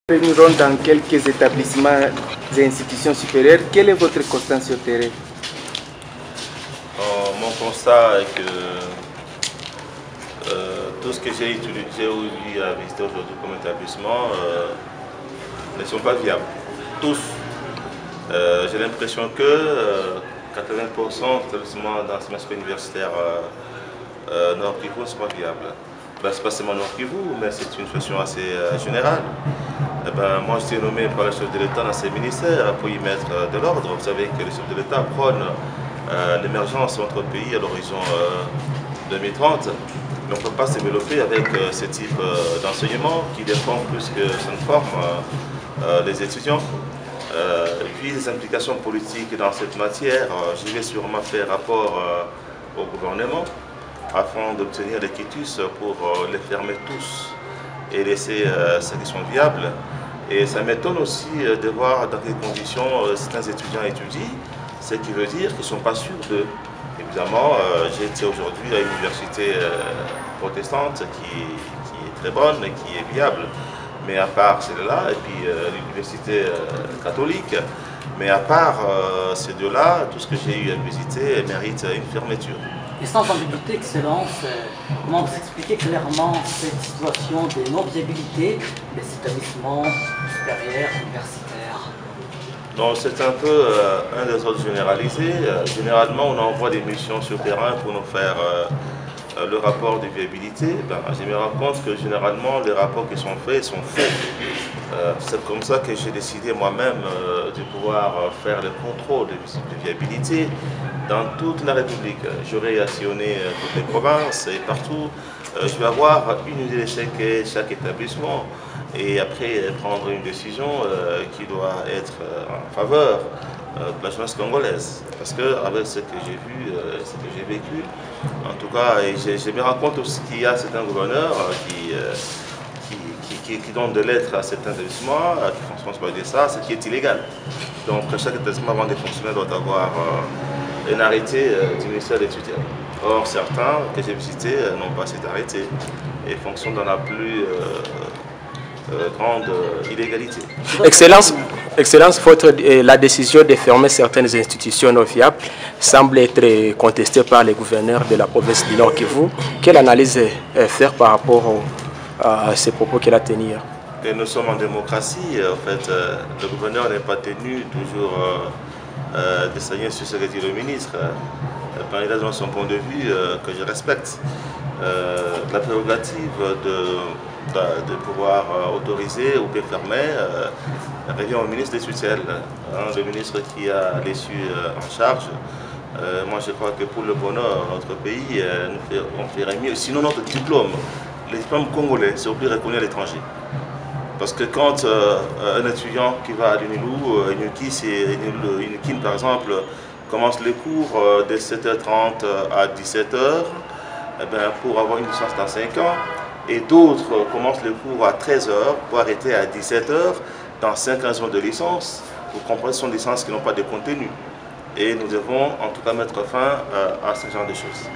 Nous rentrons dans quelques établissements et institutions supérieures. Quel est votre constat sur le terrain? Mon constat est que tout ce que j'ai eu à visiter aujourd'hui comme établissement ne sont pas viables. Tous. J'ai l'impression que 80% des établissements d'enseignement universitaire Nord Kivu ne sont pas viables. Ben, ce n'est pas seulement Nord Kivu, mais c'est une situation assez générale. Moi, je suis nommé par le chef de l'État dans ces ministères pour y mettre de l'ordre. Vous savez que le chef de l'État prône l'émergence de notre pays à l'horizon 2030. Mais on ne peut pas se développer avec ce type d'enseignement qui défend plus que ça ne forme les étudiants. Et puis les implications politiques dans cette matière, je vais sûrement faire rapport au gouvernement afin d'obtenir des quitus pour les fermer tous et laisser ceux qui sont viables. Et ça m'étonne aussi de voir dans quelles conditions certains étudiants étudient, ce qui veut dire qu'ils ne sont pas sûrs d'eux. Évidemment, j'ai été aujourd'hui à l'université protestante qui est très bonne et qui est viable. Mais à part celle-là, et puis l'université catholique, mais à part ces deux-là, tout ce que j'ai eu à visiter mérite une fermeture. Et sans ambiguïté, Excellence, comment vous expliquez clairement cette situation de non-viabilité des établissements supérieurs, universitaires? Donc c'est un peu un désordre généralisé. Généralement, on envoie des missions sur le terrain pour nous faire le rapport de viabilité. Je me rends compte que généralement, les rapports qui sont faits sont faux. C'est comme ça que j'ai décidé moi-même de pouvoir faire le contrôle de viabilité dans toute la République. J'aurai à sillonner toutes les provinces et partout. Je vais avoir une idée de chaque établissement et après prendre une décision qui doit être en faveur de la jeunesse congolaise. Parce qu'avec ce que j'ai vu, ce que j'ai vécu, en tout cas, je me rends compte aussi qu'il y a certains gouverneurs qui donnent de lettres à certains établissements, qui font transposer ça, ce qui est illégal. Donc chaque établissement avant de fonctionner doit avoir un arrêté du ministère d'étudiants. Or certains que j'ai visités n'ont pas cet arrêté et fonctionnent dans la plus grande illégalité. Excellence, la décision de fermer certaines institutions non viables semble être contestée par les gouverneurs de la province du Nord Kivu. Quelle analyse faire par rapport à ces propos qu'il a tenus? Nous sommes en démocratie. En fait, le gouverneur n'est pas tenu toujours de s'aligner sur ce que dit le ministre. Il a dans son point de vue que je respecte. La prérogative de pouvoir autoriser ou bien fermer revient au ministre des tutelles, le ministre qui a l'issue en charge. Moi je crois que pour le bonheur de notre pays, on ferait mieux. Sinon notre diplôme, les diplômes congolais, c'est plus reconnu à l'étranger. Parce que quand un étudiant qui va à l'UNILU, UNIKIN par exemple, commence les cours de 7h30 à 17h, pour avoir une licence dans 5 ans, et d'autres commencent les cours à 13h pour arrêter à 17h dans 5 ans de licence. Vous comprenez, ce sont des licences qui n'ont pas de contenu. Et nous devons en tout cas mettre fin à ce genre de choses.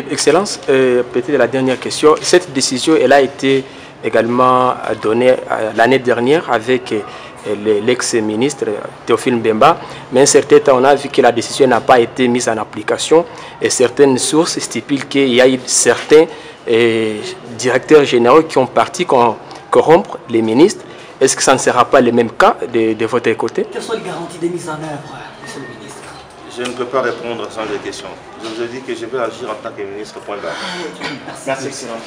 Excellence, peut-être la dernière question. Cette décision, elle a été également donnée l'année dernière avec l'ex-ministre Théophile Mbemba, mais un certain temps on a vu que la décision n'a pas été mise en application et certaines sources stipulent qu'il y a eu certains directeurs généraux qui ont parti corrompre les ministres. Est-ce que ça ne sera pas le même cas de votre côté? Quelles sont les garanties de mise en œuvre, monsieur le ministre? Je ne peux pas répondre à ce genre de questions. Je vous ai dit que je vais agir en tant que ministre, point barre. Merci, Excellence.